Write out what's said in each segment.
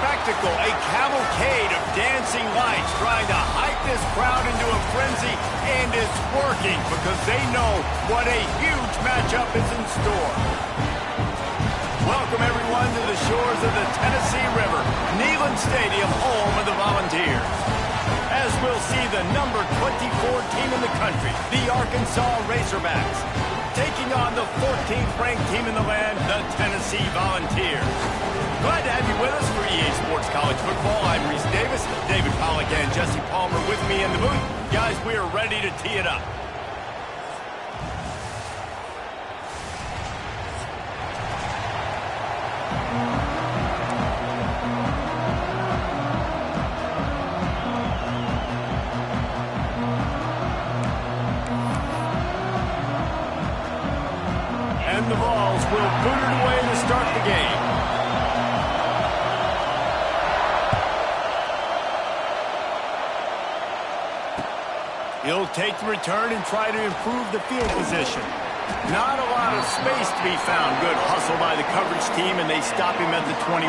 spectacle, a cavalcade of dancing lights trying to hype this crowd into a frenzy, and it's working because they know what a huge matchup is in store. Welcome, everyone, to the shores of the Tennessee River, Neyland Stadium, home of the Volunteers. As we'll see the number 24 team in the country, the Arkansas Razorbacks, taking on the 14th ranked team in the land, the Tennessee Volunteers. Glad to have you with us for EA Sports College Football. I'm Reese Davis, David Pollack and Jesse Palmer with me in the booth. Guys, we are ready to tee it up. And the Vols will boot it away to start the game. He'll take the return and try to improve the field position. Not a lot of space to be found. Good hustle by the coverage team, and they stop him at the 21.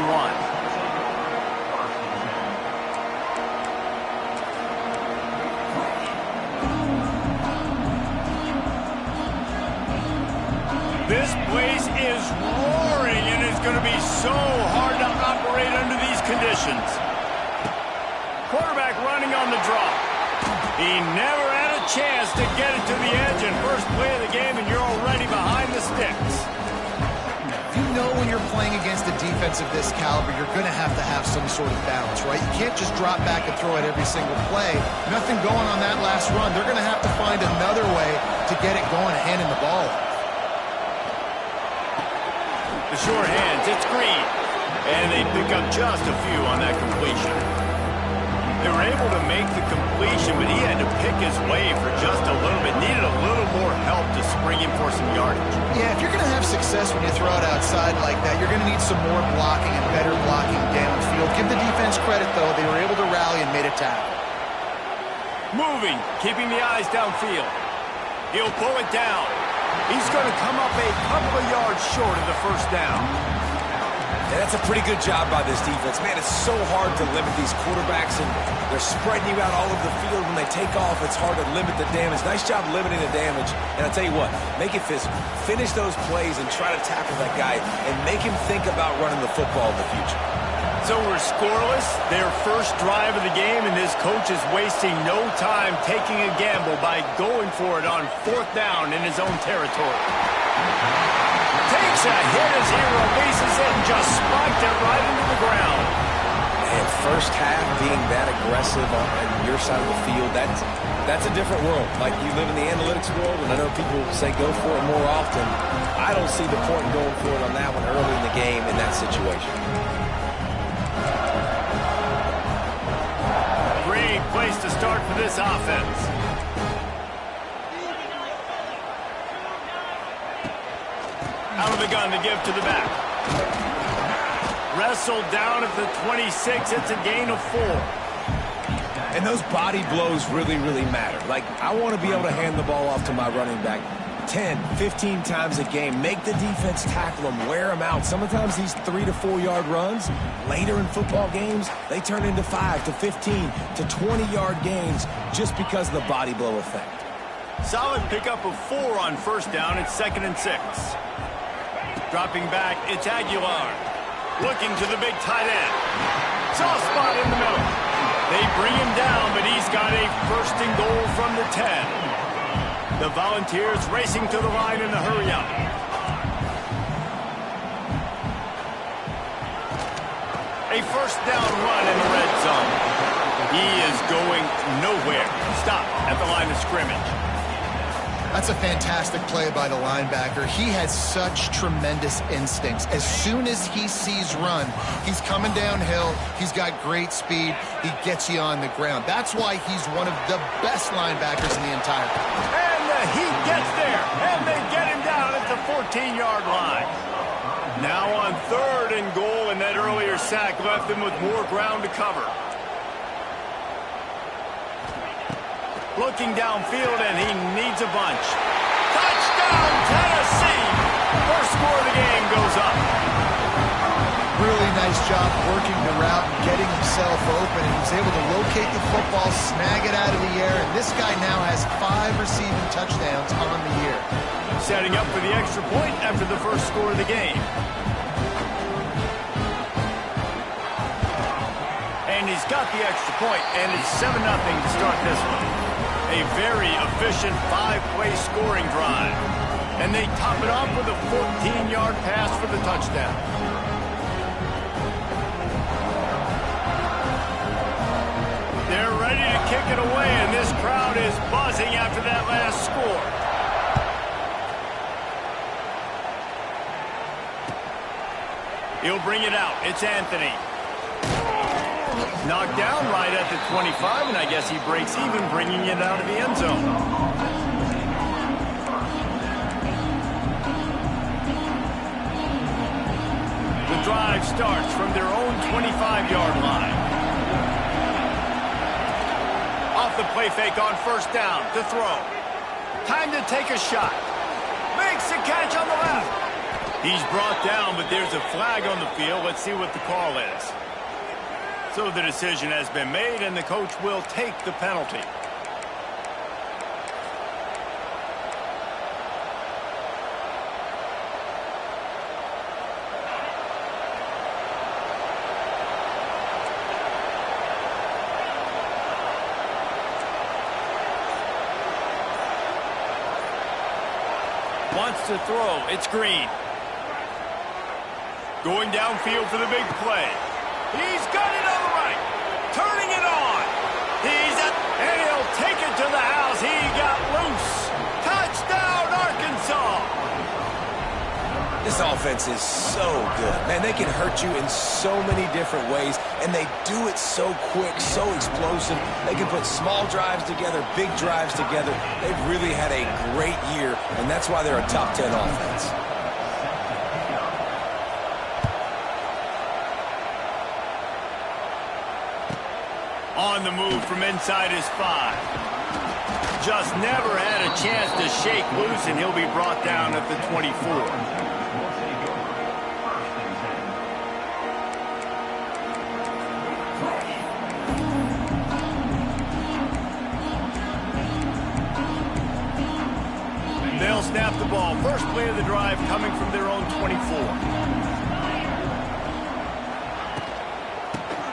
This place is roaring, and it's going to be so hard to operate under these conditions. Quarterback running on the draw. He never had a chance to get it to the edge in first play of the game, and you're already behind the sticks. You know when you're playing against a defense of this caliber, you're going to have some sort of balance, right? You can't just drop back and throw it every single play. Nothing going on that last run. They're going to have to find another way to get it going, handing the ball. The short hands, it's Green. And they pick up just a few on that completion. They were able to make the completion, but he had to pick his way for just a little bit. Needed a little more help to spring him for some yardage. Yeah, if you're going to have success when you throw it outside like that, you're going to need some more blocking and better blocking downfield. Give the defense credit, though. They were able to rally and made a tackle. Moving, keeping the eyes downfield. He'll pull it down. He's going to come up a couple of yards short of the first down. And that's a pretty good job by this defense. Man, it's so hard to limit these quarterbacks, and they're spreading you out all over the field. When they take off, it's hard to limit the damage. Nice job limiting the damage. And I'll tell you what, make it physical. Finish those plays and try to tackle that guy and make him think about running the football in the future. So we're scoreless, their first drive of the game, and this coach is wasting no time taking a gamble by going for it on fourth down in his own territory. Takes a hit as he releases it and just spiked it right into the ground. And first half being that aggressive on your side of the field, that's a different world. Like, you live in the analytics world, and I know people say go for it more often. I don't see the point in going for it on that one early in the game in that situation. Great place to start for this offense. Out of the gun to give to the back. Wrestled down at the 26. It's a gain of 4. And those body blows really, really matter. Like, I want to be able to hand the ball off to my running back 10, 15 times a game. Make the defense tackle them, wear them out. Sometimes these 3 to 4 yard runs, later in football games, they turn into 5 to 15 to 20 yard gains just because of the body blow effect. Solid pickup of 4 on first down. It's 2nd and 6. Dropping back, it's Aguilar. Looking to the big tight end. Soft spot in the middle. They bring him down, but he's got a 1st and goal from the 10. The Volunteers racing to the line in a hurry up. A 1st down run in the red zone. He is going nowhere. Stop at the line of scrimmage. That's a fantastic play by the linebacker. He has such tremendous instincts. As soon as he sees run, he's coming downhill. He's got great speed. He gets you on the ground. That's why he's one of the best linebackers in the entire country. And the heat gets there, and they get him down at the 14-yard line. Now on 3rd and goal, and that earlier sack left him with more ground to cover. Looking downfield, and he needs a bunch. Touchdown, Tennessee! First score of the game goes up. Really nice job working the route and getting himself open. And he was able to locate the football, snag it out of the air, and this guy now has 5 receiving touchdowns on the year. Setting up for the extra point after the first score of the game. And he's got the extra point, and it's 7-0 to start this one. A very efficient 5-play scoring drive. And they top it off with a 14-yard pass for the touchdown. They're ready to kick it away, and this crowd is buzzing after that last score. He'll bring it out. It's Anthony. Knocked down right at the 25, and I guess he breaks even, bringing it out of the end zone. The drive starts from their own 25-yard line. Off the play fake on first down to throw. Time to take a shot. Makes the catch on the left. He's brought down, but there's a flag on the field. Let's see what the call is. So the decision has been made, and the coach will take the penalty. Wants to throw. It's Green. Going downfield for the big play. He's got it on the right. Turning it on. And he'll take it to the house. He got loose. Touchdown, Arkansas. This offense is so good. Man, they can hurt you in so many different ways, and they do it so quick, so explosive. They can put small drives together, big drives together. They've really had a great year, and that's why they're a top 10 offense. On the move from inside his 5. Just never had a chance to shake loose, and he'll be brought down at the 24. They'll snap the ball. First play of the drive coming from their own 24.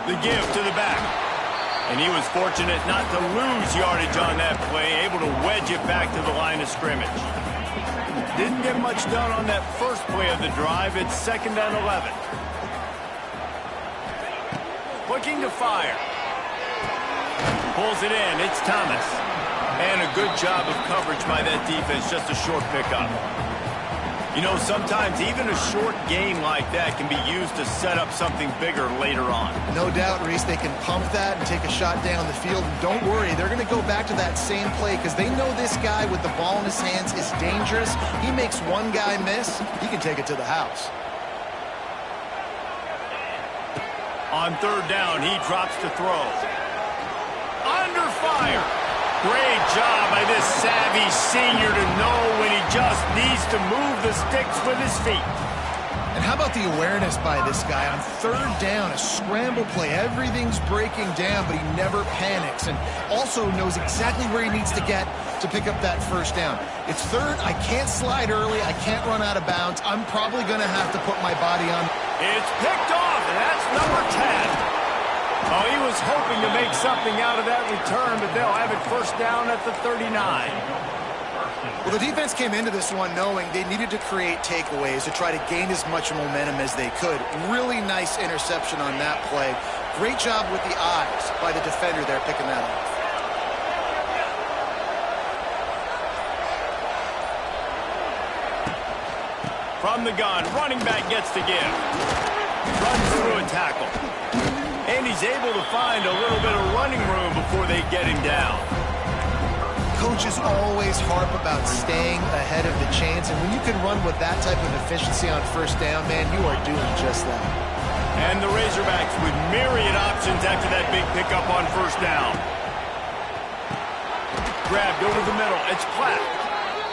The give to the back. And he was fortunate not to lose yardage on that play, able to wedge it back to the line of scrimmage. Didn't get much done on that first play of the drive. It's 2nd and 11. Looking to fire. Pulls it in. It's Thomas. And a good job of coverage by that defense. Just a short pickup. You know, sometimes even a short game like that can be used to set up something bigger later on. No doubt, Reese, they can pump that and take a shot down the field. And don't worry, they're going to go back to that same play because they know this guy with the ball in his hands is dangerous. He makes one guy miss, he can take it to the house. On 3rd down, he drops to throw. Under fire. Great job by this savvy senior to know when he just needs to move the sticks with his feet. And how about the awareness by this guy on 3rd down, a scramble play. Everything's breaking down, but he never panics and also knows exactly where he needs to get to pick up that 1st down. It's 3rd. I can't slide early. I can't run out of bounds. I'm probably going to have to put my body on. It's picked off, and that's number 10. Oh, he was hoping to make something out of that return, but they'll have it 1st down at the 39. Well, the defense came into this one knowing they needed to create takeaways to try to gain as much momentum as they could. Really nice interception on that play. Great job with the eyes by the defender there picking that off. From the gun, running back gets the give. Runs through a tackle. And he's able to find a little bit of running room before they get him down. Coaches always harp about staying ahead of the chains, and when you can run with that type of efficiency on 1st down, man, you are doing just that. And the Razorbacks with myriad options after that big pickup on 1st down. Grabbed over the middle. It's Platt.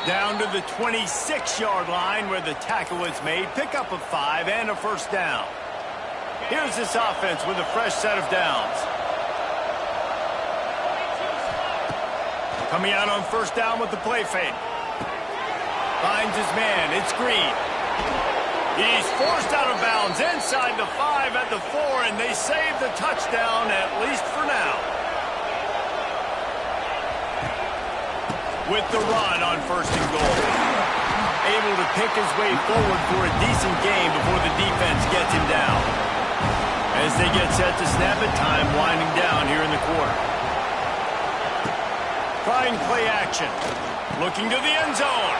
Down to the 26-yard line where the tackle is made. Pick up a 5 and a 1st down. Here's this offense with a fresh set of downs. Coming out on first down with the play fake. Finds his man. It's Green. He's forced out of bounds inside the 5 at the 4, and they save the touchdown, at least for now. With the run on first and goal. Able to pick his way forward for a decent game before the defense gets him down. As they get set to snap it, time winding down here in the quarter. Trying play action. Looking to the end zone.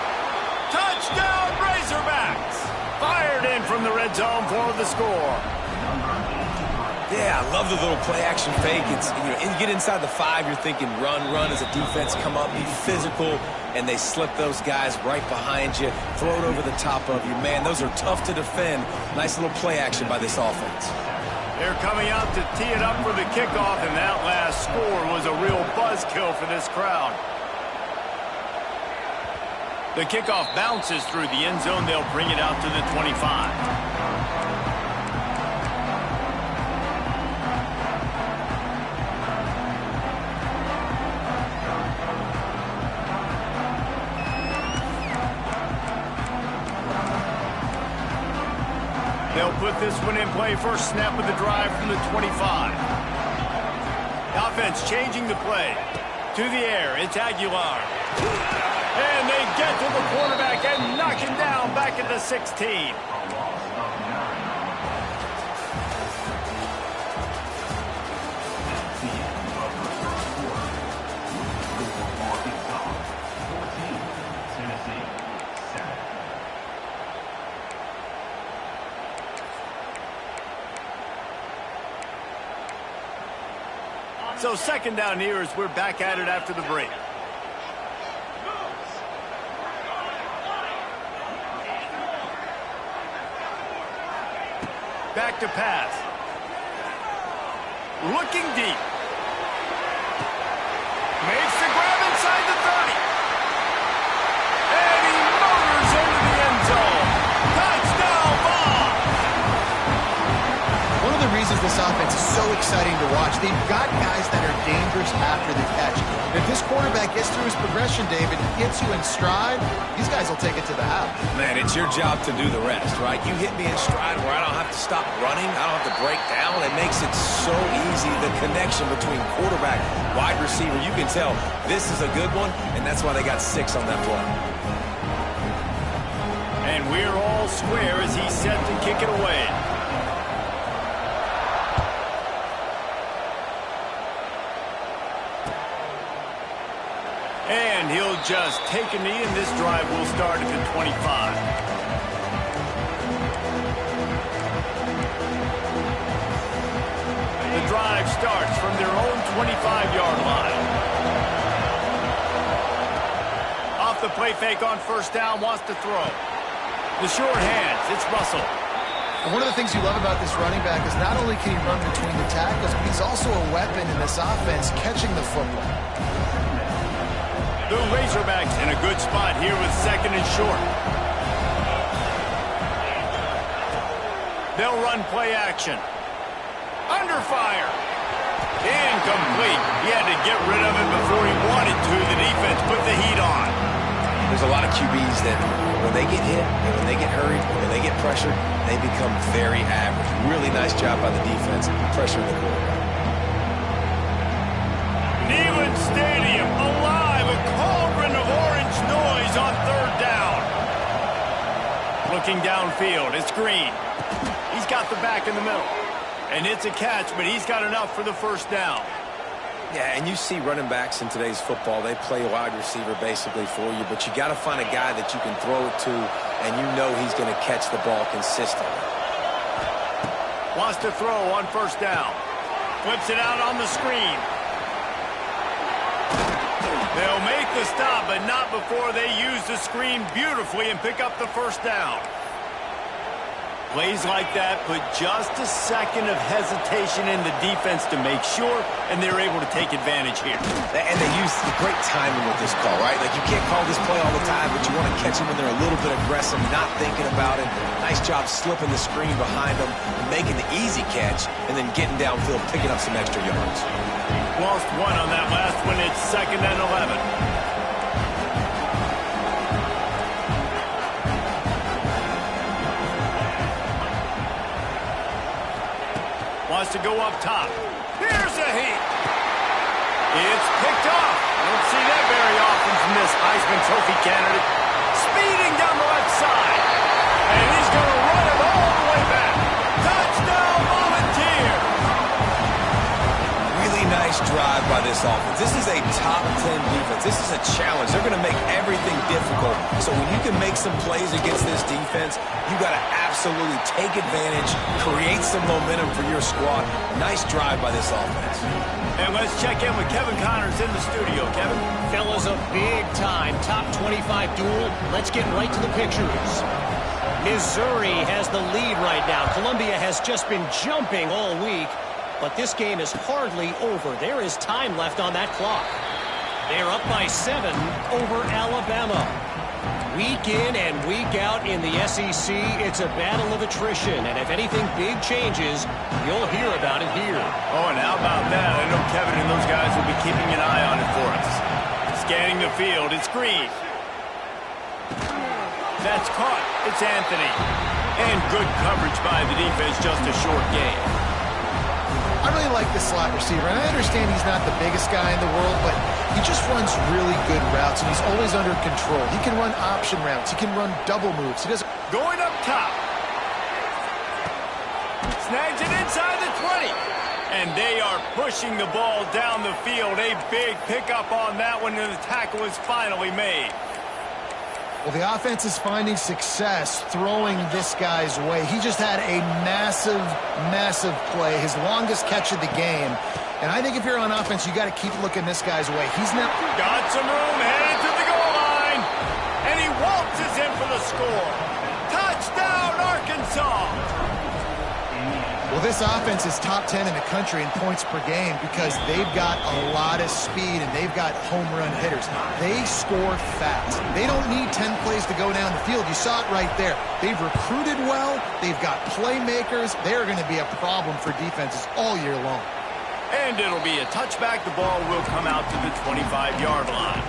Touchdown, Razorbacks! Fired in from the red zone for the score. Yeah, I love the little play-action fake. It's, you get inside the 5, you're thinking run as a defense, come up, be physical, and they slip those guys right behind you, throw it over the top of you. Man, those are tough to defend. Nice little play-action by this offense. They're coming out to tee it up for the kickoff, and that last score was a real buzzkill for this crowd. The kickoff bounces through the end zone. They'll bring it out to the 25. They'll put this one in play. First snap of the drive from the 25. The offense changing the play. To the air, it's Aguilar. And they get to the quarterback and knock him down back at the 16. So second down here as we're back at it after the break. Back to pass. Looking deep. Makes the grab inside the 30. And he motors into the end zone. Touchdown ball. One of the reasons this offense is so exciting to watch, they've got guys that are dangerous after the catch. If this quarterback gets through his progression, David, gets you in stride, these guys will take it to the house. Man, it's your job to do the rest, right? You hit me in stride where I don't have to stop running. I don't have to break down. It makes it so easy, the connection between quarterback, wide receiver. You can tell this is a good one, and that's why they got 6 on that play. And we're all square as he's set to kick it away. And he'll just take a knee, and this drive will start at the 25. The drive starts from their own 25-yard line. Off the play fake on first down, wants to throw. The short hands, it's Russell. And one of the things you love about this running back is not only can he run between the tackles, but he's also a weapon in this offense catching the football. The Razorbacks in a good spot here with second and short. They'll run play action. Under fire. Incomplete. He had to get rid of it before he wanted to. The defense put the heat on. There's a lot of QBs that when they get hit, and when they get hurried, when they get pressured, they become very average. Really nice job by the defense pressuring the quarterback. Neyland Stadium alive, a cauldron of orange noise on third down. Looking downfield, it's Green. He's got the back in the middle. And it's a catch, but he's got enough for the first down. Yeah, and you see running backs in today's football, they play wide receiver basically for you, but you got to find a guy that you can throw it to, and you know he's going to catch the ball consistently. Wants to throw on first down. Flips it out on the screen. They'll make the stop, but not before they use the screen beautifully and pick up the first down. Plays like that put just a second of hesitation in the defense to make sure, and they're able to take advantage here. And they use great timing with this call, right? Like, you can't call this play all the time, but you want to catch them when they're a little bit aggressive, not thinking about it. Nice job slipping the screen behind them, making the easy catch, and then getting downfield, picking up some extra yards. Lost one on that last one. It's 2nd and 11. Wants to go up top. Here's a heat. It's picked off. Don't see that very often from this Heisman Trophy candidate. Speeding down the left side. And he's going to run it all the way back. Touchdown, Volunteers. Really nice drive by this offense. This is a top 10 defense. This is a challenge. They're going to make everything difficult. So when you can make some plays against this defense, you got to absolutely take advantage, create some momentum for your squad. Nice drive by this offense. And let's check in with Kevin Connors in the studio. Kevin? Fellas, a big-time top 25 duel. Let's get right to the pictures. Missouri has the lead right now. Columbia has just been jumping all week, but this game is hardly over. There is time left on that clock. They're up by 7 over Alabama. Week in and week out in the SEC, it's a battle of attrition, and if anything big changes, you'll hear about it here. Oh, and how about that? I know Kevin and those guys will be keeping an eye on it for us. Scanning the field, it's Green. That's caught. It's Anthony. And good coverage by the defense, just a short game. I really like this slot receiver, and I understand he's not the biggest guy in the world, but he just runs really good routes, and he's always under control. He can run option routes. He can run double moves. He doesn't... Going up top. Snags it inside the 20. And they are pushing the ball down the field. A big pickup on that one, and the tackle is finally made. Well, the offense is finding success throwing this guy's way. He just had a massive, massive play, his longest catch of the game. And I think if you're on offense, you got to keep looking this guy's way. He's now got some room, headed to the goal line. And he waltzes in for the score. Touchdown, Arkansas. Well, this offense is top 10 in the country in points per game because they've got a lot of speed and they've got home run hitters. They score fast. They don't need 10 plays to go down the field. You saw it right there. They've recruited well. They've got playmakers. They're going to be a problem for defenses all year long. And it'll be a touchback. The ball will come out to the 25-yard line.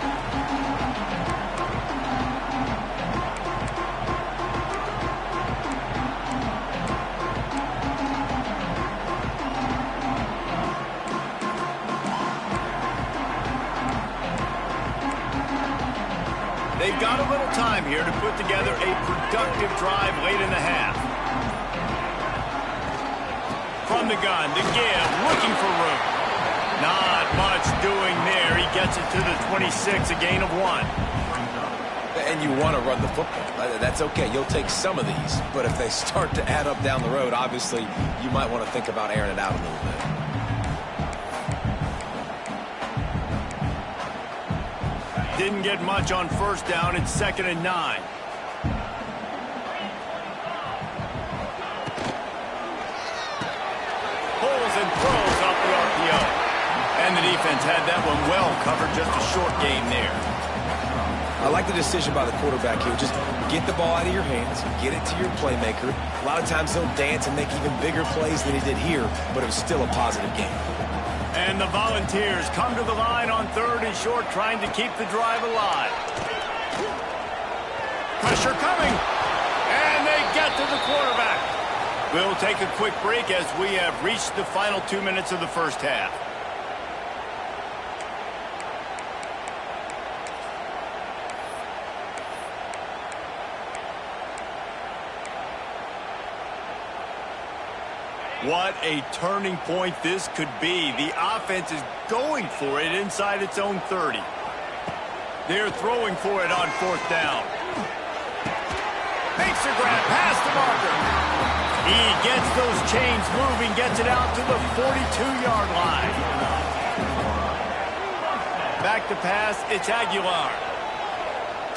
They've got a little time here to put together a productive drive late in the half. From the gun, the give, looking for room. Not much doing there. He gets it to the 26, a gain of 1. And you want to run the football. That's okay. You'll take some of these. But if they start to add up down the road, obviously, you might want to think about airing it out a little bit. Didn't get much on first down. It's 2nd and 9. Pulls and throws off the RPO. And the defense had that one well covered. Just a short game there. I like the decision by the quarterback here. Just get the ball out of your hands, get it to your playmaker. A lot of times he'll dance and make even bigger plays than he did here, but it was still a positive game. And the Volunteers come to the line on 3rd and short, trying to keep the drive alive. Pressure coming. And they get to the quarterback. We'll take a quick break as we have reached the final 2 minutes of the first half. What a turning point this could be. The offense is going for it inside its own 30. They're throwing for it on 4th down. Makes a grab past the marker. He gets those chains moving, gets it out to the 42-yard line. Back to pass, it's Aguilar.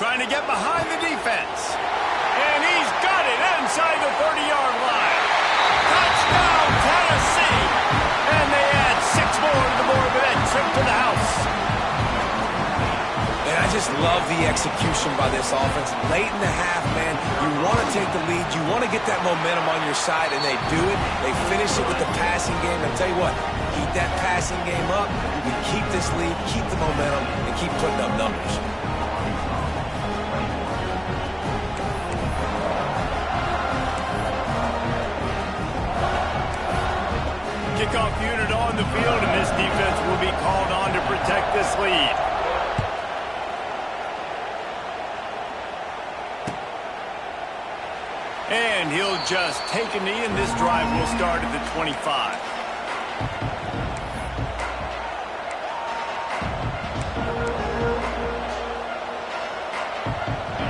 Trying to get behind the defense. And he's got it inside the 30-yard love the execution by this offense. Late in the half, man, you want to take the lead. You want to get that momentum on your side, and they do it. They finish it with the passing game. I'll tell you what, keep that passing game up. You can keep this lead, keep the momentum, and keep putting up numbers. Kickoff unit on the field, and this defense will be called on to protect this lead. And he'll just take a knee, and this drive will start at the 25.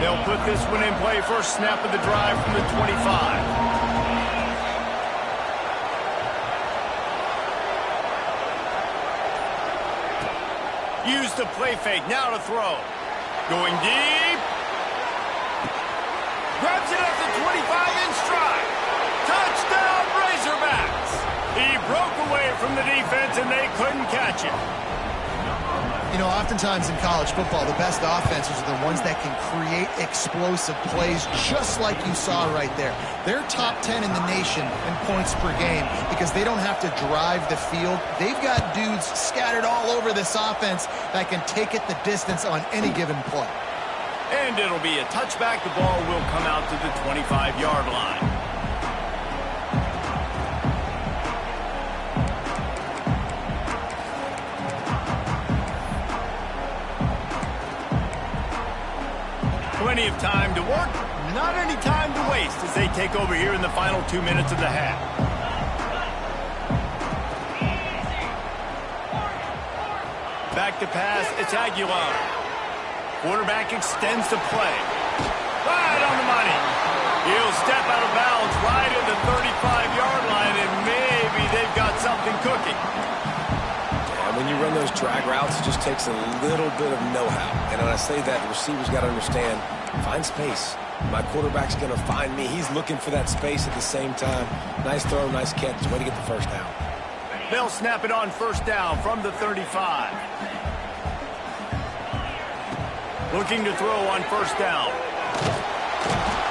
They'll put this one in play. First snap of the drive from the 25. Use the play fake, now to throw. Going deep. Grabs it at the 25 in stride. Touchdown, Razorbacks. He broke away from the defense, and they couldn't catch him. You know, oftentimes in college football, the best offenses are the ones that can create explosive plays, just like you saw right there. They're top 10 in the nation in points per game because they don't have to drive the field. They've got dudes scattered all over this offense that can take it the distance on any given play. And it'll be a touchback. The ball will come out to the 25-yard line. Plenty of time to work, not any time to waste as they take over here in the final 2 minutes of the half. Back to pass, it's Aguilar. Quarterback extends the play. Right on the money. He'll step out of bounds right at the 35-yard line, and maybe they've got something cooking. When you run those drag routes, it just takes a little bit of know-how. And when I say that, the receiver's got to understand, find space. My quarterback's going to find me. He's looking for that space at the same time. Nice throw, nice catch. Way to get the first down. They'll snap it on first down from the 35. Looking to throw on first down.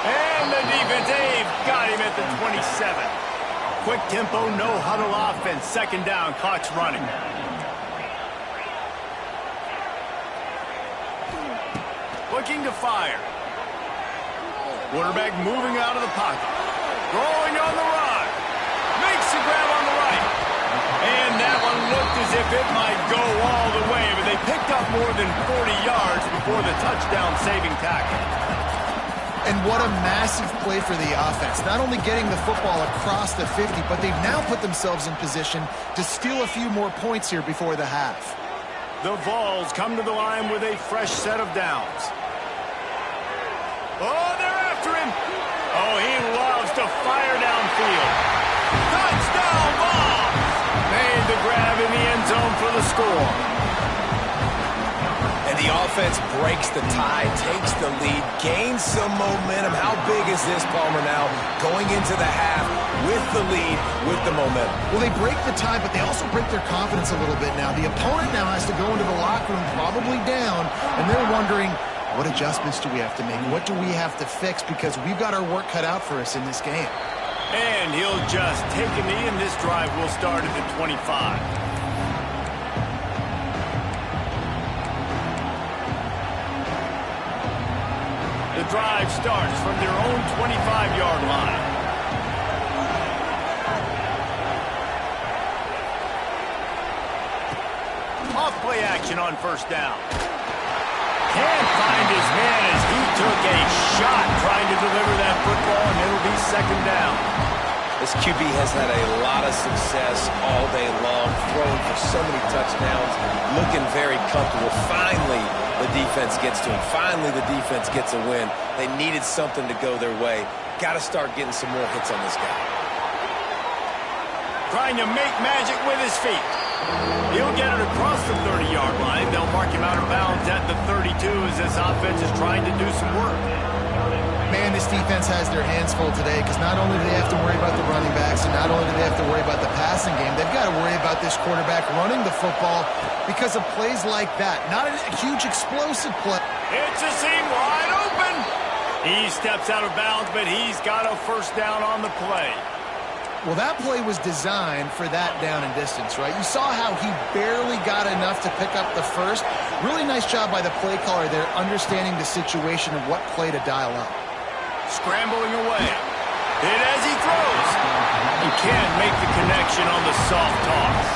And the defense, they've got him at the 27. Quick tempo, no huddle offense. Second down, clock's running. Looking to fire. Quarterback moving out of the pocket. Rolling on the run. Makes the grab on the right. And that one looked as if it might go all the way, but they picked up more than 40 yards before the touchdown-saving tackle. And what a massive play for the offense. Not only getting the football across the 50, but they've now put themselves in position to steal a few more points here before the half. The Vols come to the line with a fresh set of downs. Oh, they're after him. Oh, he loves to fire downfield. Touchdown, Vols! Made the grab in the end zone for the score. And the offense breaks the tie, takes the lead, gains some momentum. How big is this, Palmer, now? Going into the half with the lead, with the momentum. Well, they break the tie, but they also break their confidence a little bit now. The opponent now has to go into the locker room probably down, and they're wondering, what adjustments do we have to make? What do we have to fix? Because we've got our work cut out for us in this game. And he'll just take a knee, and this drive will start at the 25. The drive starts from their own 25-yard line. Off play action on first down. Can't find his man as he took a shot trying to deliver that football, and it'll be second down. This QB has had a lot of success all day long, throwing for so many touchdowns, looking very comfortable. Finally, the defense gets to him. Finally, the defense gets a win. They needed something to go their way. Got to start getting some more hits on this guy. Trying to make magic with his feet. He'll get it across the 30-yard line. They'll mark him out of bounds at the 32 as this offense is trying to do some work. Man, this defense has their hands full today because not only do they have to worry about the running backs and not only do they have to worry about the passing game, they've got to worry about this quarterback running the football because of plays like that. Not a huge explosive play. It's a seam wide open. He steps out of bounds, but he's got a first down on the play. Well, that play was designed for that down and distance, right? You saw how he barely got enough to pick up the first. Really nice job by the play caller there, understanding the situation of what play to dial up. Scrambling away. Hit as he throws. He can't make the connection on the soft toss.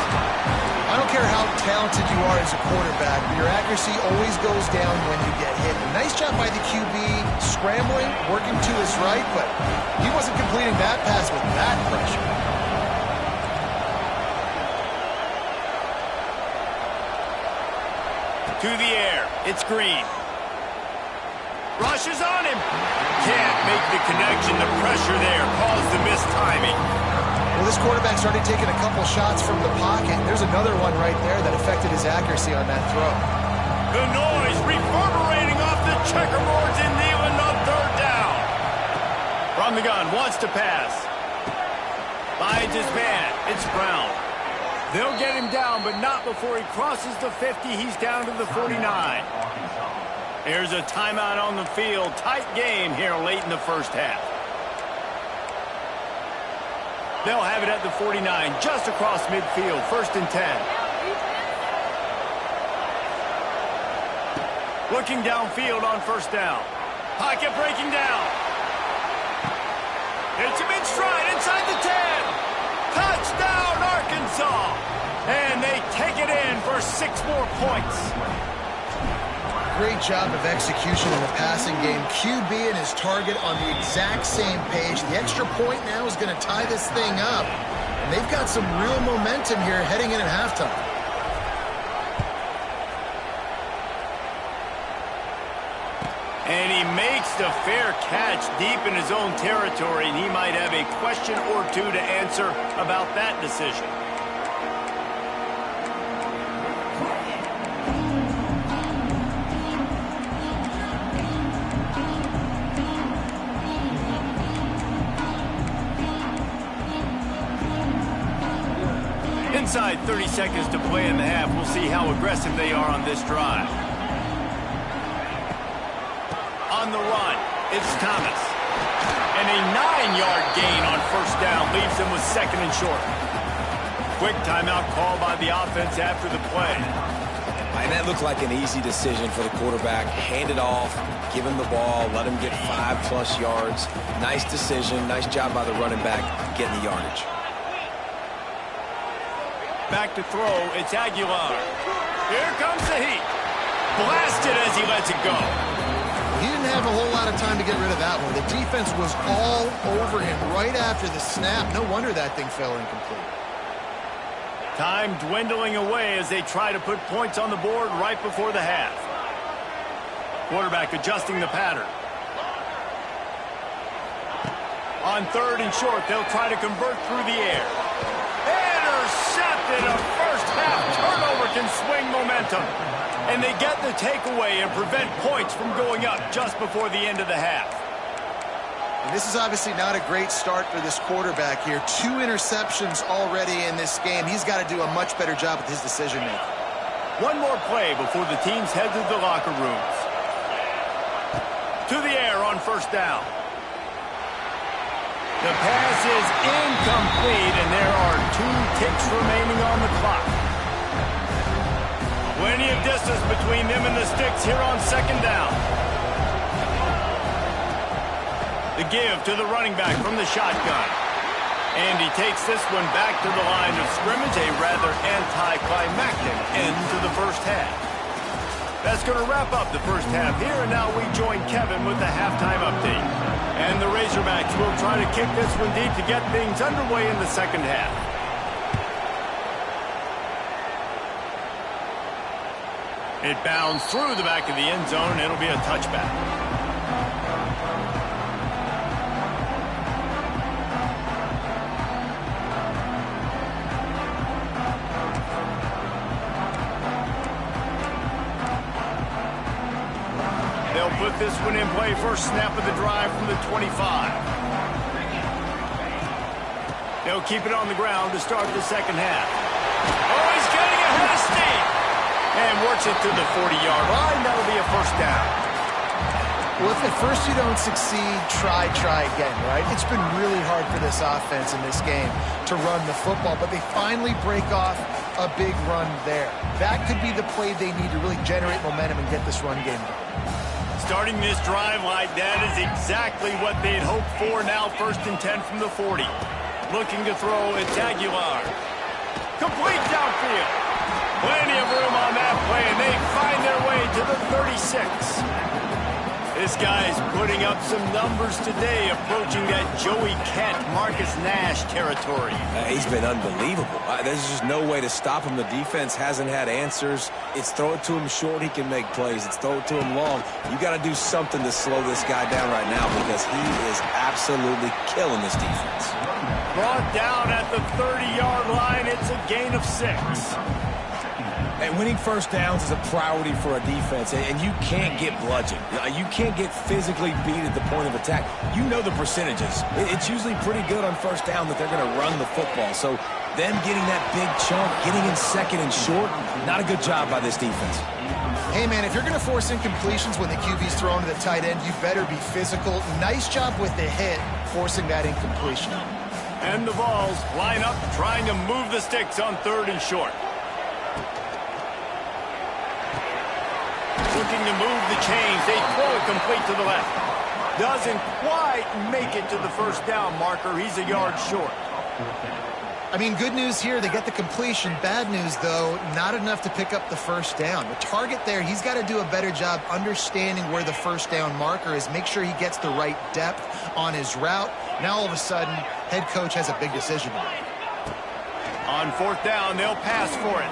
I don't care how talented you are as a quarterback, but your accuracy always goes down when you get hit. Nice job by the QB, scrambling, working to his right, but he wasn't completing that pass with that pressure. To the air. It's Green. Rushes on him. Can't make the connection. The pressure there caused the missed timing. Well, this quarterback started taking a couple shots from the pocket. There's another one right there that affected his accuracy on that throw. The noise reverberating off the checkerboards in Neyland on third down. From the gun, wants to pass. Finds his man. It's Brown. They'll get him down, but not before he crosses the 50. He's down to the 49. Here's a timeout on the field. Tight game here late in the first half. They'll have it at the 49, just across midfield, 1st and 10. Looking downfield on 1st down. Pocket breaking down. Hits him in stride inside the 10. Touchdown, Arkansas. And they take it in for 6 more points. Great job of execution in the passing game. QB and his target on the exact same page. The extra point now is going to tie this thing up. And they've got some real momentum here heading in at halftime. And he makes the fair catch deep in his own territory, and he might have a question or two to answer about that decision. Inside 30 seconds to play in the half. We'll see how aggressive they are on this drive. On the run, it's Thomas. And a 9-yard gain on 1st down leaves them with 2nd and short. Quick timeout call by the offense after the play. And that looked like an easy decision for the quarterback. Hand it off, give him the ball, let him get 5+ yards. Nice decision, nice job by the running back getting the yardage. Back to throw, it's Aguilar. Here comes the heat. Blasted as he lets it go. He didn't have a whole lot of time to get rid of that one. The defense was all over him right after the snap. No wonder that thing fell incomplete. Time dwindling away as they try to put points on the board right before the half. Quarterback adjusting the pattern. On 3rd and short, they'll try to convert through the air. Intercepted. A first-half turnover can swing momentum. And they get the takeaway and prevent points from going up just before the end of the half. And this is obviously not a great start for this quarterback here. 2 interceptions already in this game. He's got to do a much better job with his decision-making. One more play before the teams head to the locker rooms. To the air on 1st down. The pass is incomplete, and there are 2 ticks remaining on the clock. Plenty of distance between them and the sticks here on 2nd down. The give to the running back from the shotgun. And he takes this one back to the line of scrimmage, a rather anticlimactic end to the first half. That's going to wrap up the first half here, and now we join Kevin with the halftime update. And the Razorbacks will try to kick this one deep to get things underway in the second half. It bounds through the back of the end zone. It'll be a touchback. They'll put this one in play. First snap of the drive from the 25. They'll keep it on the ground to start the second half. Oh, he's getting ahead of steam. And works it to the 40-yard line. That'll be a first down. Well, if at first you don't succeed, try again, right? It's been really hard for this offense in this game to run the football, but they finally break off a big run there. That could be the play they need to really generate momentum and get this run game going. Starting this drive like that is exactly what they'd hoped for. Now 1st and 10 from the 40. Looking to throw, it's Aguilar. Complete downfield. Plenty of room on that play, and they find their way to the 36. This guy's putting up some numbers today, approaching that Joey Kent, Marcus Nash territory. He's been unbelievable. There's just no way to stop him. The defense hasn't had answers. It's throw it to him short, he can make plays. It's throw it to him long. You got to do something to slow this guy down right now because he is absolutely killing this defense. Brought down at the 30-yard line. It's a gain of 6. And winning first downs is a priority for a defense, and you can't get bludgeoned. You can't get physically beat at the point of attack. You know the percentages. It's usually pretty good on first down that they're going to run the football. So them getting that big chunk, getting in 2nd and short, not a good job by this defense. Hey, man, if you're going to force incompletions when the QB's thrown to the tight end, you better be physical. Nice job with the hit, forcing that incompletion. And the balls line up, trying to move the sticks on 3rd and short. Looking to move the chains. They throw it complete to the left. Doesn't quite make it to the first down marker. He's a yard short. I mean, good news here, they get the completion. Bad news, though, not enough to pick up the first down. The target there, he's got to do a better job understanding where the first down marker is, make sure he gets the right depth on his route. Now, all of a sudden, head coach has a big decision to make. On 4th down, they'll pass for it.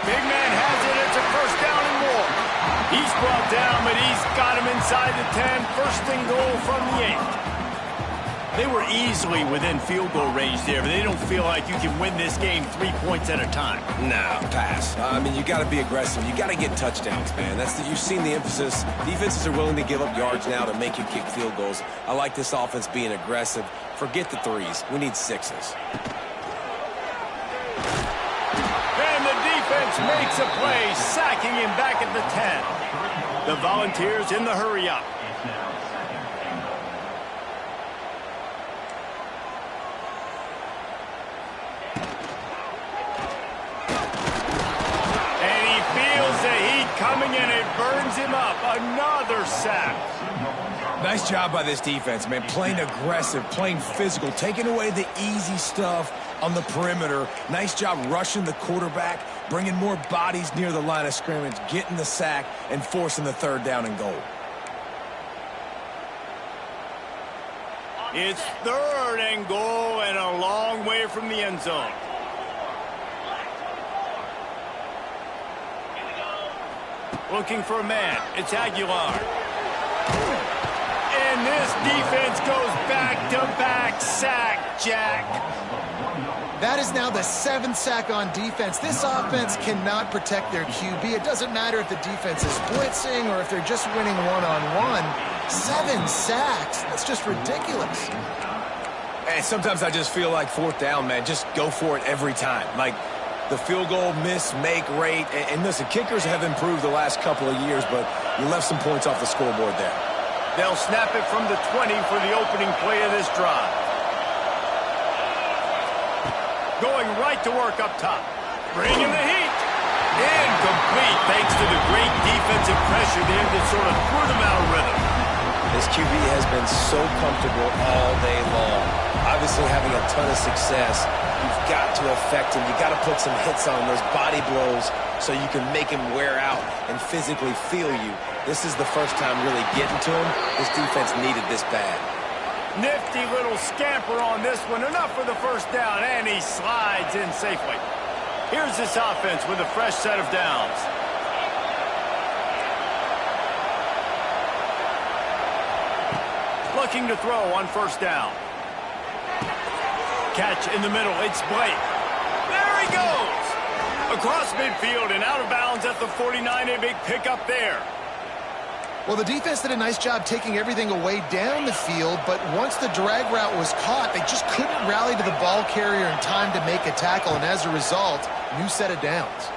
Big man has it. It's a first down and more. He's brought down, but he's got him inside the 10. 1st and goal from the 8. They were easily within field goal range there, but they don't feel like you can win this game 3 points at a time. No, pass. I mean, you got to be aggressive. You got to get touchdowns, man. You've seen the emphasis. Defenses are willing to give up yards now to make you kick field goals. I like this offense being aggressive. Forget the 3s. We need 6s. Defense makes a play, sacking him back at the 10. The Volunteers in the hurry-up. And he feels the heat coming in. It burns him up. Another sack. Nice job by this defense, man. Playing aggressive, playing physical, taking away the easy stuff on the perimeter. Nice job rushing the quarterback, bringing more bodies near the line of scrimmage, getting the sack, and forcing the 3rd down and goal. It's 3rd and goal and a long way from the end zone. Looking for a man. It's Aguilar. And this defense goes back-to-back sack, Jack. That is now the 7th sack on defense. This offense cannot protect their QB. It doesn't matter if the defense is blitzing or if they're just winning one-on-one. 7 sacks. That's just ridiculous. And sometimes I just feel like 4th down, man, just go for it every time. Like the field goal miss-make rate. And listen, kickers have improved the last couple of years, but you left some points off the scoreboard there. They'll snap it from the 20 for the opening play of this drive. Going right to work up top. Bringing the heat. Incomplete thanks to the great defensive pressure there that sort of threw them out of rhythm. This QB has been so comfortable all day long. Obviously having a ton of success. You've got to affect him. You've got to put some hits on those body blows so you can make him wear out and physically feel you. This is the first time really getting to him. This defense needed this bad. Nifty little scamper on this one. Enough for the first down, and he slides in safely. Here's this offense with a fresh set of downs. Looking to throw on 1st down. Catch in the middle. It's Blake. There he goes. Across midfield and out of bounds at the 49. A big pickup there. Well, the defense did a nice job taking everything away down the field, but once the drag route was caught, they just couldn't rally to the ball carrier in time to make a tackle, and as a result, new set of downs.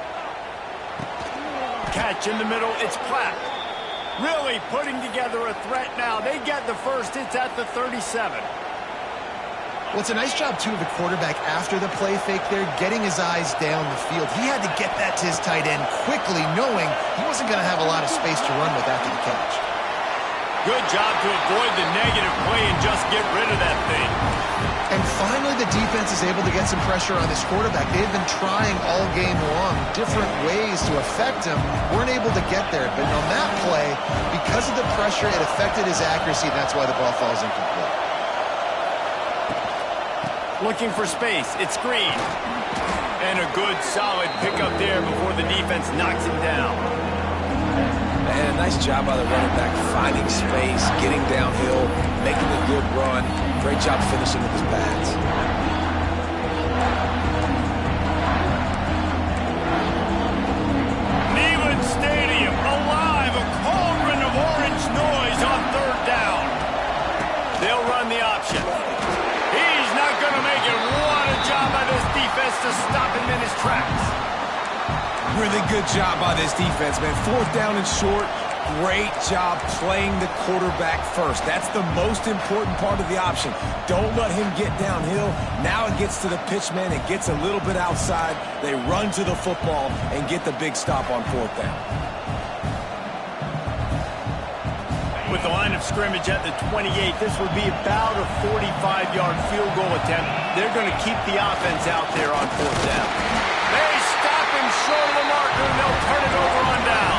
catch in the middle. It's Platt. Really putting together a threat now. They get the first. It's at the 37. Well, it's a nice job, too, of the quarterback after the play fake there, getting his eyes down the field. He had to get that to his tight end quickly, knowing he wasn't going to have a lot of space to run with after the catch. Good job to avoid the negative play and just get rid of that thing. And finally, the defense is able to get some pressure on this quarterback. They've been trying all game long different ways to affect him. Weren't able to get there. But on that play, because of the pressure, it affected his accuracy, and that's why the ball falls incomplete. Looking for space. It's screen. And a good, solid pickup there before the defense knocks him down. And a nice job by the running back, finding space, getting downhill, making a good run. Great job finishing with his pads. Neyland Stadium, alive, a cauldron of orange noise on third down. They'll run the option. He's not going to make it. What a job by this defense to stop him in his tracks. Really good job by this defense, man. Fourth down and short. Great job playing the quarterback first. That's the most important part of the option. Don't let him get downhill. Now it gets to the pitchman. It gets a little bit outside. They run to the football and get the big stop on fourth down. With the line of scrimmage at the 28, this would be about a 45-yard field goal attempt. They're going to keep the offense out there on fourth down. They stop him short of the marker, and they'll turn it over on down.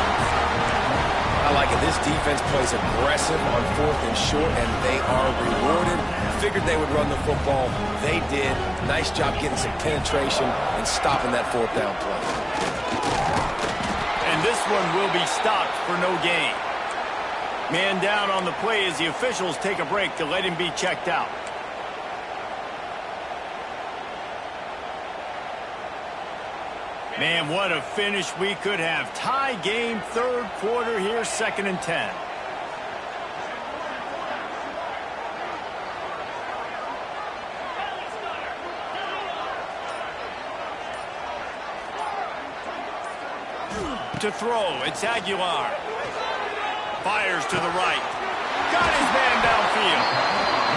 I like it. This defense plays aggressive on fourth and short, and they are rewarded. Figured they would run the football. They did. Nice job getting some penetration and stopping that fourth down play. And this one will be stopped for no gain. Man down on the play as the officials take a break to let him be checked out. Man, what a finish we could have. Tie game, third quarter here, 2nd and 10. To throw, it's Aguilar. Fires to the right. Got his man downfield.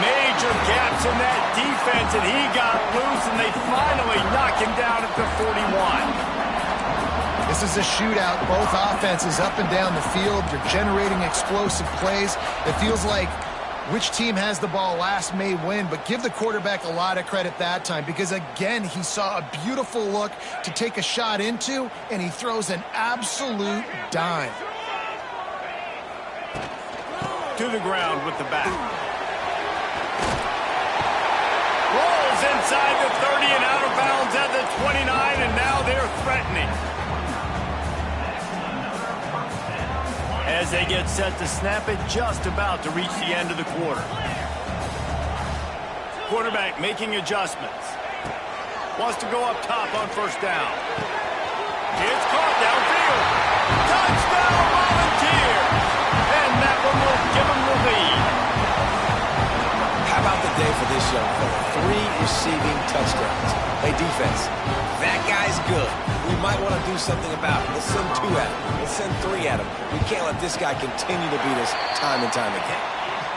Major gaps in that defense, and he got loose, and they finally knock him down at the 41. This is a shootout. Both offenses up and down the field. They're generating explosive plays. It feels like which team has the ball last may win, but give the quarterback a lot of credit that time because, again, he saw a beautiful look to take a shot into, and he throws an absolute dime. To the ground with the back. Rolls inside the 30 and out of bounds at the 29, and now they're threatening. As they get set to snap it, just about to reach the end of the quarter. Quarterback making adjustments. Wants to go up top on first down. It's caught downfield. Touchdown, Volunteers! And that one will give him the lead. How about the day for this young fella? 3 receiving touchdowns. Hey, defense, that guy's good. We might want to do something about it. Let's send 2 at him. Let's send 3 at him. We can't let this guy continue to beat us time and time again.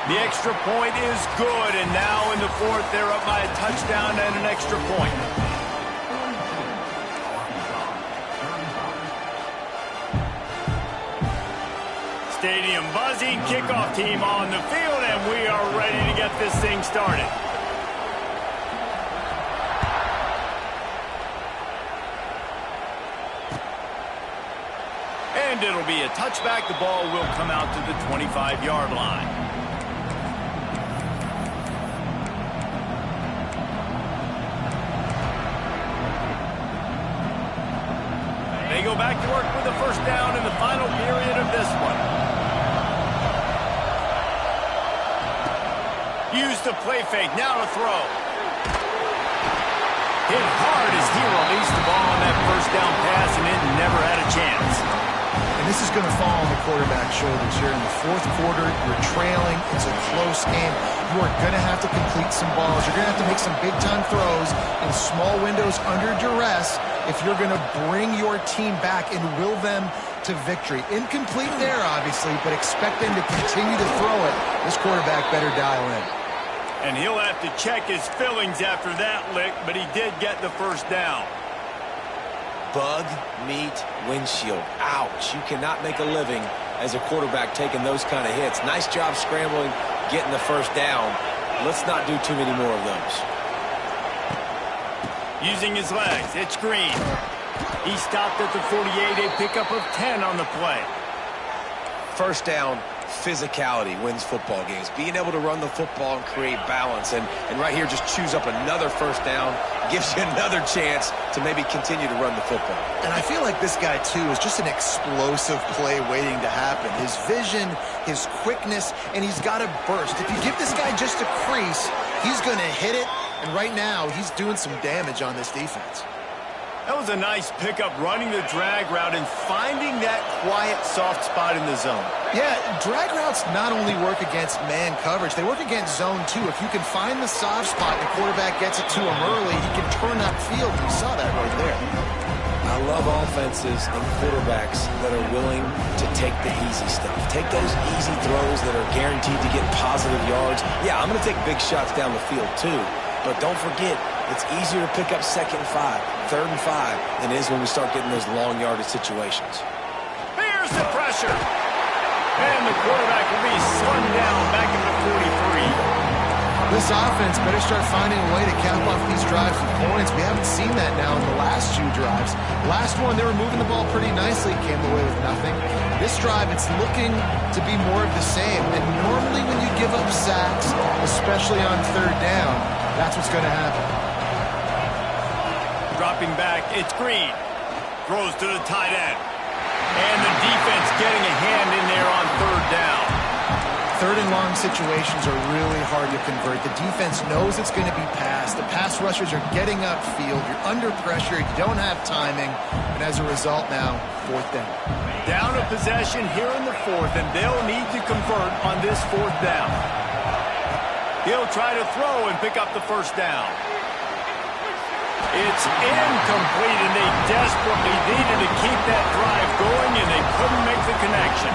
The extra point is good, and now in the fourth, they're up by a touchdown and an extra point. Stadium buzzing, kickoff team on the field, and we are ready to get this thing started. And it'll be a touchback. The ball will come out to the 25-yard line. They go back to work with the first down in the final period of this one. Use the play fake, now to throw. Hit hard as he released the ball on that first down pass, and it never had a chance. And this is going to fall on the quarterback's shoulders here in the fourth quarter. You're trailing. It's a close game. You are going to have to complete some balls. You're going to have to make some big-time throws in small windows under duress if you're going to bring your team back and will them to victory. Incomplete there, obviously, but expect them to continue to throw it. This quarterback better dial in. And he'll have to check his fillings after that lick, but he did get the first down. Bug, meat, windshield. Ouch. You cannot make a living as a quarterback taking those kind of hits. Nice job scrambling, getting the first down. Let's not do too many more of those. Using his legs, it's Green. He stopped at the 48, a pickup of 10 on the play. First down, physicality wins football games. Being able to run the football and create balance. And right here, just choose up another first down. Gives you another chance to maybe continue to run the football. And I feel like this guy, too, is just an explosive play waiting to happen. His vision, his quickness, and he's got a burst. If you give this guy just a crease, he's going to hit it. And right now, he's doing some damage on this defense. That was a nice pickup, running the drag route and finding that quiet, soft spot in the zone. Yeah, drag routes not only work against man coverage, they work against zone, too. If you can find the soft spot and the quarterback gets it to him early, he can turn upfield. We saw that right there. I love offenses and quarterbacks that are willing to take the easy stuff. Take those easy throws that are guaranteed to get positive yards. Yeah, I'm going to take big shots down the field, too. But don't forget, it's easier to pick up 2nd and 5, 3rd and 5 than it is when we start getting those long yardage situations. Here's the pressure. And the quarterback will be slung down back at the 43. This offense better start finding a way to cap off these drives with points. We haven't seen that now in the last 2 drives. Last one, they were moving the ball pretty nicely, came away with nothing. This drive, it's looking to be more of the same. And normally when you give up sacks, especially on 3rd down, that's what's going to happen. Dropping back, it's Green. Throws to the tight end. And the defense getting a hand in there on 3rd down. 3rd and long situations are really hard to convert. The defense knows it's going to be passed. The pass rushers are getting upfield. You're under pressure. You don't have timing. And as a result now, 4th down. Down a possession here in the 4th, and they'll need to convert on this 4th down. He'll try to throw and pick up the first down. It's incomplete, and they desperately needed to keep that drive going, and they couldn't make the connection.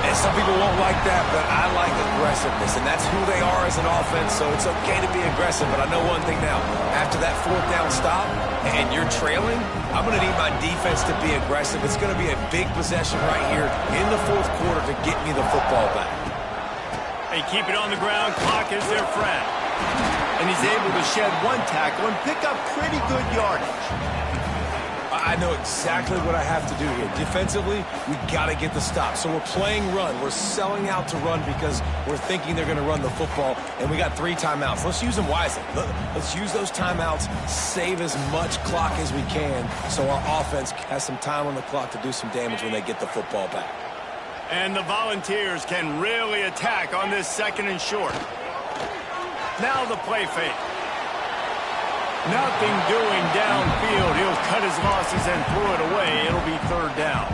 And some people won't like that, but I like aggressiveness, and that's who they are as an offense, so it's okay to be aggressive. But I know one thing now. After that 4th down stop, and you're trailing, I'm going to need my defense to be aggressive. It's going to be a big possession right here in the 4th quarter to get me the football back. They keep it on the ground. Clock is their friend. And he's able to shed 1 tackle and pick up pretty good yardage. I know exactly what I have to do here. Defensively, we got to get the stop. So we're playing run. We're selling out to run because we're thinking they're going to run the football, and we got 3 timeouts. Let's use them wisely. Let's use those timeouts, save as much clock as we can so our offense has some time on the clock to do some damage when they get the football back. And the Volunteers can really attack on this 2nd and short. Now the play fake. Nothing doing downfield. He'll cut his losses and throw it away. It'll be 3rd down.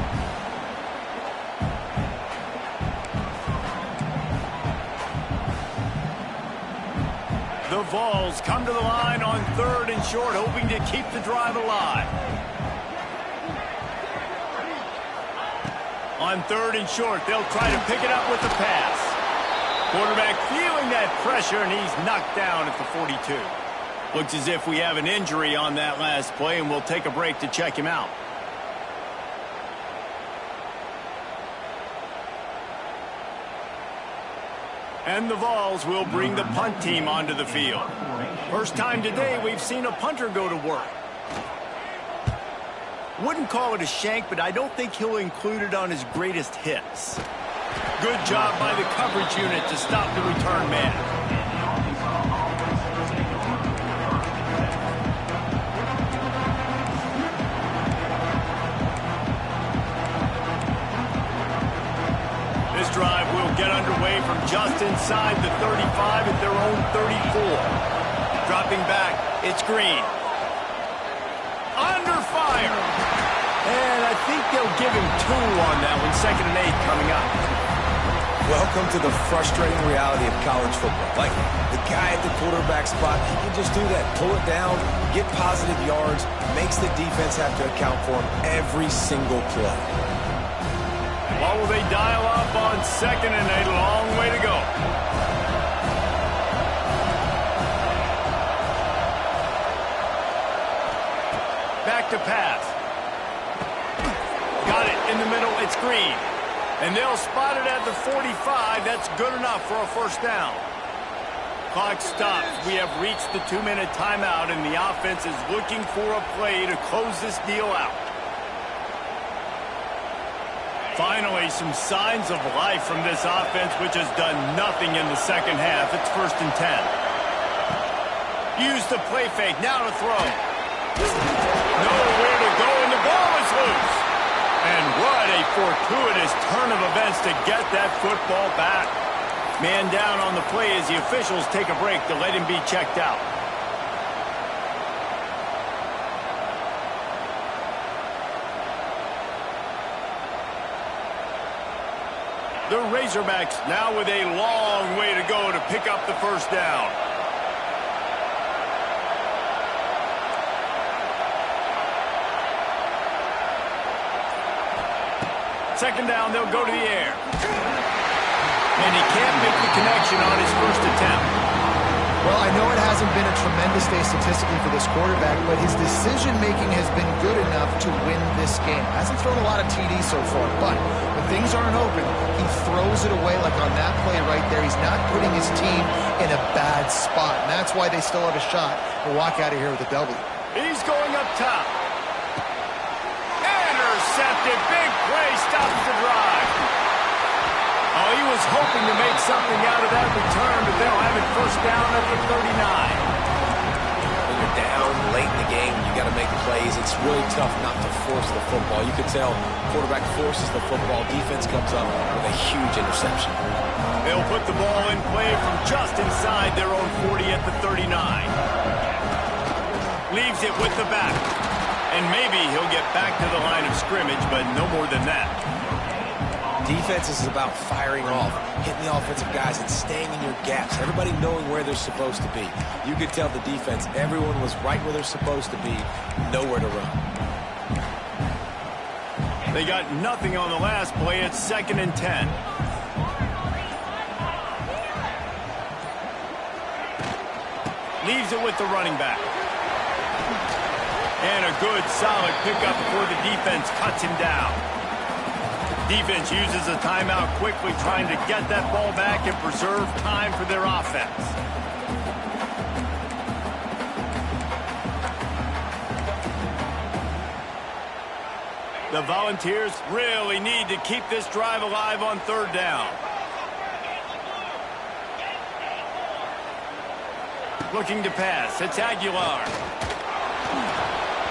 The Vols come to the line on 3rd and short, hoping to keep the drive alive. On 3rd and short, they'll try to pick it up with the pass. Quarterback feeling that pressure, and he's knocked down at the 42. Looks as if we have an injury on that last play, and we'll take a break to check him out. And the Vols will bring the punt team onto the field. First time today we've seen a punter go to work. Wouldn't call it a shank, but I don't think he'll include it on his greatest hits. Good job by the coverage unit to stop the return man. This drive will get underway from just inside the 35 at their own 34. Dropping back, it's Green. Under fire. And I think they'll give him 2 on that one. 2nd and 8 coming up. Welcome to the frustrating reality of college football. Like, the guy at the quarterback spot, he can just do that. Pull it down, get positive yards, makes the defense have to account for him every single play. What will they dial up on 2nd and 8? Long way to go. Back to pass. Got it in the middle. It's Green. And they'll spot it at the 45. That's good enough for a first down. Clock stops. We have reached the 2-minute timeout, and the offense is looking for a play to close this deal out. Finally, some signs of life from this offense, which has done nothing in the second half. It's 1st and 10. Use the play fake. Now to throw. Nowhere to go, and the ball is loose. And what a fortuitous turn of events to get that football back. Man down on the play as the officials take a break to let him be checked out. The Razorbacks now with a long way to go to pick up the first down. Second down, they'll go to the air. And he can't make the connection on his first attempt. Well, I know it hasn't been a tremendous day statistically for this quarterback, but his decision-making has been good enough to win this game. Hasn't thrown a lot of TDs so far, but when things aren't open, he throws it away like on that play right there. He's not putting his team in a bad spot, and that's why they still have a shot to walk out of here with a W. He's going up top. Intercepted. Big play. Stops the drive. Oh, he was hoping to make something out of that return, but they'll have it first down at the 39. When you're down late in the game, you got to make plays. It's really tough not to force the football. You could tell quarterback forces the football. Defense comes up with a huge interception. They'll put the ball in play from just inside their own 40 at the 39. Leaves it with the back. And maybe he'll get back to the line of scrimmage, but no more than that. Defense is about firing off, hitting the offensive guys, and staying in your gaps. Everybody knowing where they're supposed to be. You could tell the defense, everyone was right where they're supposed to be, nowhere to run. They got nothing on the last play. It's 2nd and 10. Leaves it with the running back. And a good, solid pickup before the defense cuts him down. Defense uses a timeout quickly, trying to get that ball back and preserve time for their offense. The Volunteers really need to keep this drive alive on 3rd down. Looking to pass. It's Aguilar.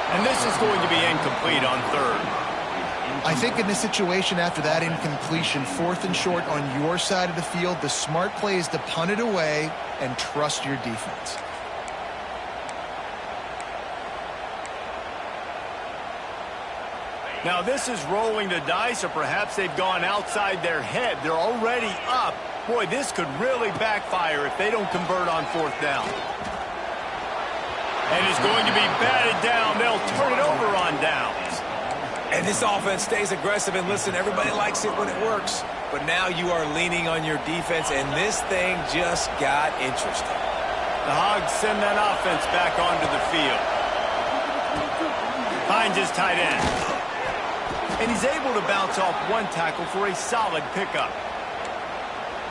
And this is going to be incomplete on 3rd. I think in this situation after that incompletion, 4th and short on your side of the field, the smart play is to punt it away and trust your defense. Now this is rolling the dice, or perhaps they've gone outside their head. They're already up. Boy, this could really backfire if they don't convert on 4th down. And it's going to be batted down. They'll turn it over on downs. And this offense stays aggressive, and listen, everybody likes it when it works. But now you are leaning on your defense, and this thing just got interesting. The Hogs send that offense back onto the field. Finds his tight end. And he's able to bounce off one tackle for a solid pickup.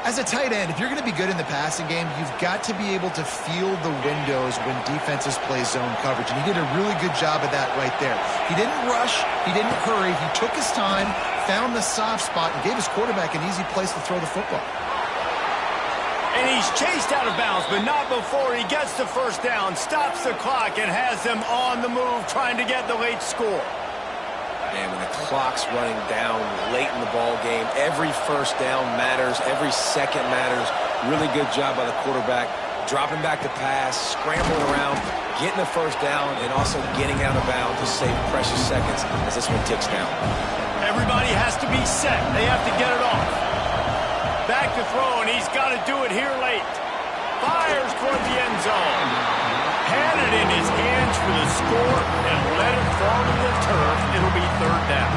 As a tight end, if you're going to be good in the passing game, you've got to be able to feel the windows when defenses play zone coverage. And he did a really good job of that right there. He didn't rush. He didn't hurry. He took his time, found the soft spot, and gave his quarterback an easy place to throw the football. And he's chased out of bounds, but not before he gets the first down, stops the clock, and has them on the move trying to get the late score. And when the clock's running down late in the ball game, every first down matters, every second matters. Really good job by the quarterback, dropping back to pass, scrambling around, getting the first down and also getting out of bounds to save precious seconds as this one ticks down. Everybody has to be set. They have to get it off. Back to throw, and he's got to do it here late. Fires toward the end zone. Had it in his hands for the score and let it fall to the turf. It'll be third down.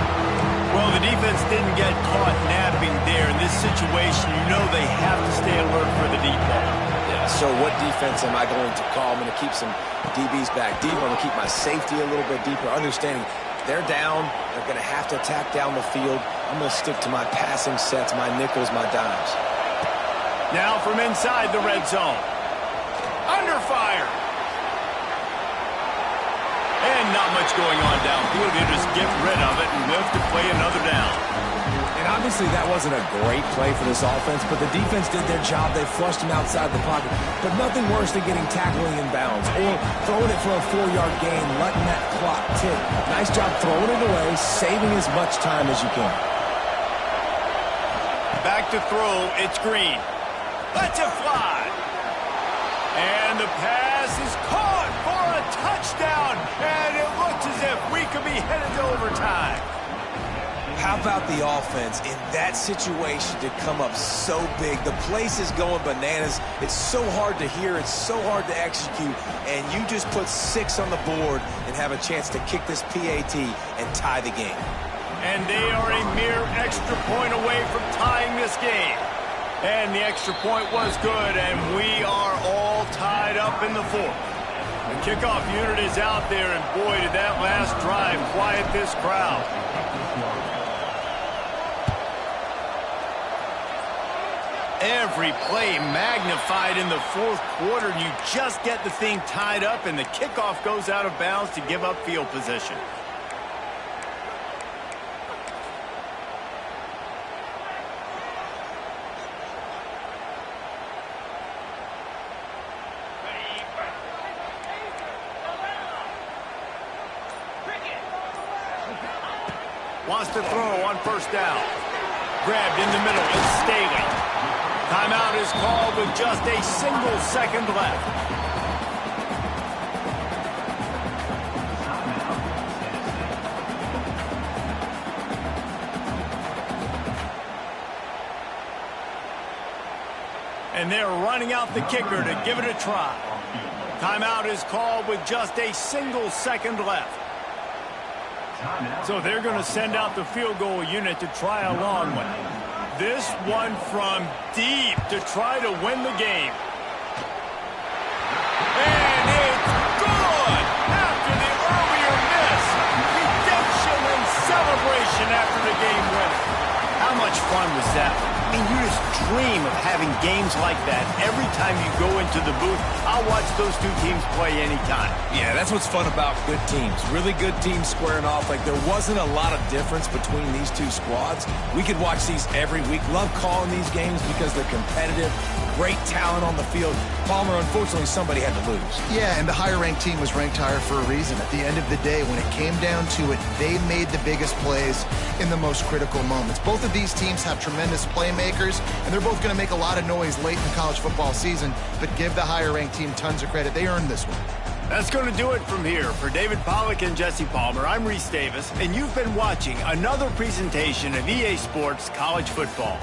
Well, the defense didn't get caught napping there. In this situation, you know they have to stay alert for the deep ball. Yeah, so what defense am I going to call? I'm going to keep some DBs back deep. I'm going to keep my safety a little bit deeper, understanding they're down. They're going to have to attack down the field. I'm going to stick to my passing sets, my nickels, my dimes. Now from inside the red zone. Under fire. And not much going on downfield. You just get rid of it and live to play another down. And obviously that wasn't a great play for this offense, but the defense did their job. They flushed him outside the pocket. But nothing worse than getting tackling in bounds or throwing it for a 4-yard gain, letting that clock tick. Nice job throwing it away, saving as much time as you can. Back to throw, it's Green. Let's it fly. And the pass is caught for a touchdown. And it looks as if we could be headed to overtime. How about the offense in that situation to come up so big? The place is going bananas. It's so hard to hear. It's so hard to execute. And you just put 6 on the board and have a chance to kick this PAT and tie the game. And they are a mere extra point away from tying this game. And the extra point was good, and we are all tied up in the fourth. The kickoff unit is out there, and boy, did that last drive quiet this crowd. Every play magnified in the fourth quarter. You just get the thing tied up, and the kickoff goes out of bounds to give up field position. Wants to throw on first down. Grabbed in the middle. It's Staley. Timeout is called with just a single second left. And they're running out the kicker to give it a try. Timeout is called with just a single second left. So they're going to send out the field goal unit to try a long one. This one from deep to try to win the game. And it's good! After the earlier miss, redemption and celebration after the game winner. How much fun was that? I mean, you just dream of having games like that every time you go into the booth. I'll watch those two teams play anytime. Yeah, that's what's fun about good teams. Really good teams squaring off. Like, there wasn't a lot of difference between these two squads. We could watch these every week. Love calling these games because they're competitive. Great talent on the field. Palmer, unfortunately, somebody had to lose. Yeah, and the higher-ranked team was ranked higher for a reason. At the end of the day, when it came down to it, they made the biggest plays in the most critical moments. Both of these teams have tremendous playmakers, and they're both going to make a lot of noise late in the college football season, but give the higher-ranked team tons of credit. They earned this one. That's going to do it from here. For David Pollack and Jesse Palmer, I'm Reese Davis, and you've been watching another presentation of EA Sports College Football.